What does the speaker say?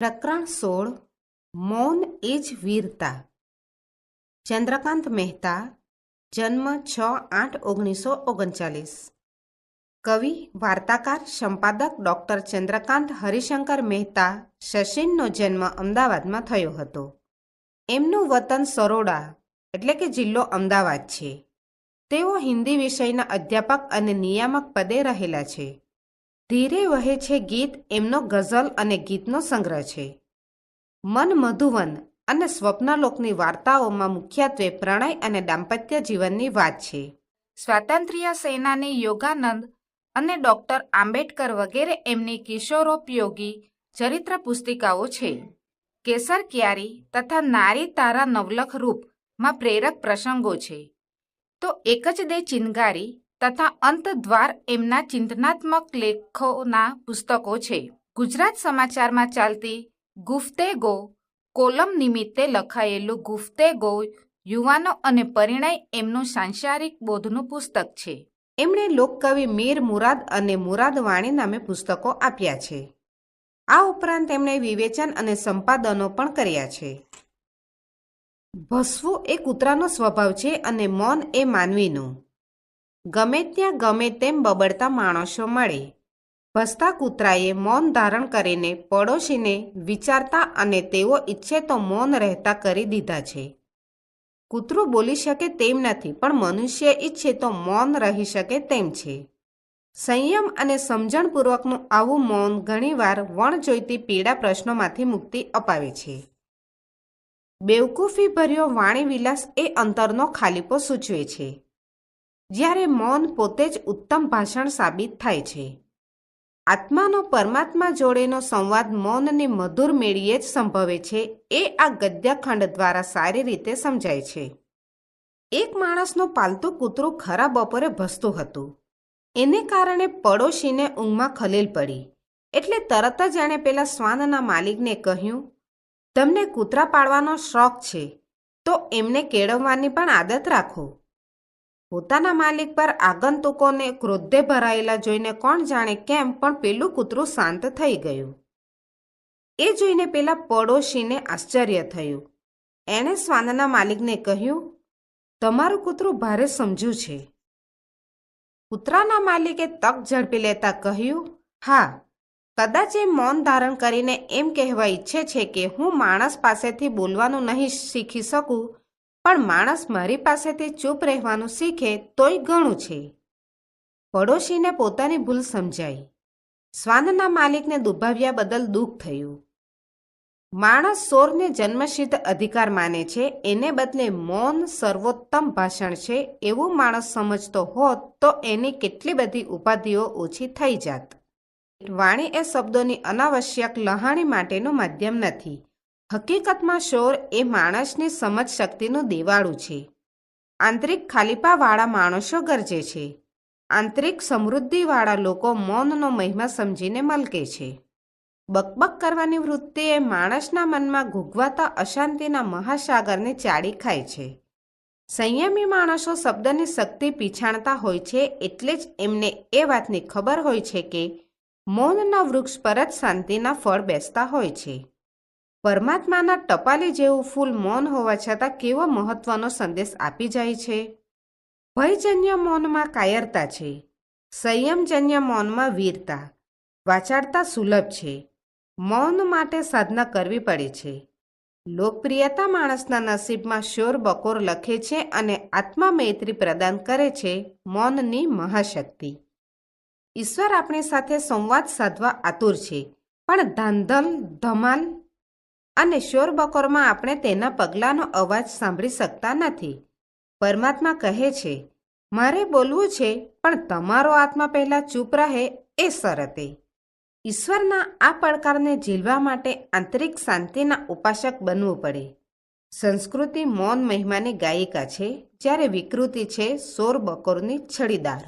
પ્રકરણ 16 મૌન એ જ વીરતા. ચંદ્રકાંત મહેતા, જન્મ 6/8/1939. કવિ, વાર્તાકાર, સંપાદક ડૉક્ટર ચંદ્રકાંત હરિશંકર મહેતા સચિનનો જન્મ અમદાવાદમાં થયો હતો. એમનું વતન સરોડા એટલે કે જિલ્લો અમદાવાદ છે. તેઓ હિન્દી વિષયના અધ્યાપક અને નિયામક પદે રહેલા છે. ધીરે વહે છે ગીત એમનો ગઝલ અને ગીતનો સંગ્રહ છે. મન મધુવન અને સ્વપ્નલોકની વાર્તાઓમાં મુખ્યત્વે પ્રણય અને દાંપત્ય જીવનની વાત છે. સ્વાતંત્ર્ય સેનાની યોગાનંદ અને ડૉક્ટર આંબેડકર વગેરે એમની કિશોરોપયોગી ચરિત્ર પુસ્તિકાઓ છે. કેસર ક્યારી તથા નારી તારા નવલખ રૂપમાં પ્રેરક પ્રસંગો છે. તો એક જ દે ચિનગારી તથા અંતદ્વાર એમના ચિંતનાત્મક લેખોના પુસ્તકો છે. ગુજરાત સમાચારમાં ચાલતી ગુફ્તેગો કોલમ નિમિત્તે લખાયેલું ગુફ્તેગો યુવાનો અને પરિણય એમનું સાંસારિક બોધનું પુસ્તક છે. એમણે લોકકવિ મીર મુરાદ અને મુરાદ વાણી નામે પુસ્તકો આપ્યા છે. આ ઉપરાંત એમણે વિવેચન અને સંપાદનો પણ કર્યા છે. ભસવું એ કૂતરાનો સ્વભાવ છે અને મૌન એ માનવીનું. ગમે ત્યાં ગમે તેમ બબડતા માણસો મળે. ભસતા કૂતરાએ મૌન ધારણ કરીને પડોશીને વિચારતા અને તેઓ ઈચ્છે તો મૌન રહેતા કરી દીધા છે. કૂતરું બોલી શકે તેમ નથી, પણ મનુષ્ય ઈચ્છે તો મૌન રહી શકે તેમ છે. સંયમ અને સમજણપૂર્વકનું આવું મૌન ઘણીવાર વણજોઈતી પીડા પ્રશ્નોમાંથી મુક્તિ અપાવે છે. બેવકૂફીભર્યો વાણીવિલાસ એ અંતરનો ખાલીપો સૂચવે છે, જ્યારે મૌન પોતે જ ઉત્તમ ભાષણ સાબિત થાય છે. આત્માનો પરમાત્મા જોડેનો સંવાદ મૌનની મધુર મેળીએ જ સંભવે છે એ આ ગદ્યખંડ દ્વારા સારી રીતે સમજાય છે. એક માણસનું પાલતું કૂતરું ખરા બપોરે ભસતું હતું. એને કારણે પડોશીને ઊંઘમાં ખલેલ પડી. એટલે તરત જ એણે પેલા શ્વાનના માલિકને કહ્યું, તમને કૂતરા પાળવાનો શોખ છે તો એમને કેળવવાની પણ આદત રાખો. પોતાના માલિક પર આગંતુકોને ક્રોધે ભરાયેલા જોઈને કોણ જાણે કેમ પણ પેલું કૂતરું શાંત થઈ ગયું. એ જોઈને પેલા પડોશીને આશ્ચર્ય થયું. એણે શ્વાનના માલિકને કહ્યું, તમારું કૂતરું ભારે સમજુ છે. કૂતરાના માલિકે તક ઝડપી લેતા કહ્યું, હા, કદાચ એ મૌન ધારણ કરીને એમ કહેવા ઈચ્છે છે કે હું માણસ પાસેથી બોલવાનું નહીં શીખી શકું, પણ માણસ મારી પાસેથી ચૂપ રહેવાનું શીખે તોય ઘણું છે. પડોશીને પોતાની ભૂલ સમજાઈ. શ્વાનના માલિકને દુભાવ્યા બદલ દુઃખ થયું. માણસ સોરને જન્મસિદ્ધ અધિકાર માને છે, એને બદલે મૌન સર્વોત્તમ ભાષણ છે એવું માણસ સમજતો હોત તો એની કેટલી બધી ઉપાધિઓ ઓછી થઈ જાત. વાણી એ શબ્દોની અનાવશ્યક લહાણી માટેનું માધ્યમ નથી. હકીકતમાં શોર એ માણસની સમજ શક્તિનું દેવાળું છે. આંતરિક ખાલીપાવાળા માણસો ગરજે છે. આંતરિક સમૃદ્ધિવાળા લોકો મૌનનો મહિમા સમજીને મલકે છે. બકબક કરવાની વૃત્તિ એ માણસના મનમાં ઘૂઘવાતા અશાંતિના મહાસાગરને ચાળી ખાય છે. સંયમી માણસો શબ્દની શક્તિ પીછાણતા હોય છે, એટલે જ એમને એ વાતની ખબર હોય છે કે મૌનના વૃક્ષ પર જ શાંતિના ફળ બેસતા હોય છે. પરમાત્માના ટપાલી જેવું ફૂલ મૌન હોવા છતાં કેવો મહત્વનો સંદેશ આપી જાય છે. ભયજન્ય મૌનમાં કાયરતા છે, સંયમજન્ય મૌનમાં વીરતા. વાચાળતા સુલભ છે. મૌન માટે સાધના કરવી પડે છે. લોકપ્રિયતા માણસના નસીબમાં શોર બકોર લખે છે અને આત્મા મૈત્રી પ્રદાન કરે છે મૌનની મહાશક્તિ. ઈશ્વર આપણી સાથે સંવાદ સાધવા આતુર છે, પણ ધાંધલ ધમાલ અને શોર બકોરમાં આપણે તેના પગલાંનો અવાજ સાંભળી શકતા નથી. પરમાત્મા કહે છે, મારે બોલવું છે પણ તમારો આત્મા પહેલાં ચૂપ રહે એ શરતે. ઈશ્વરના આ પડકારને ઝીલવા માટે આંતરિક શાંતિના ઉપાસક બનવું પડે. સંસ્કૃતિ મૌન મહિમાની ગાયિકા છે, જ્યારે વિકૃતિ છે શોર બકોરની છડીદાર.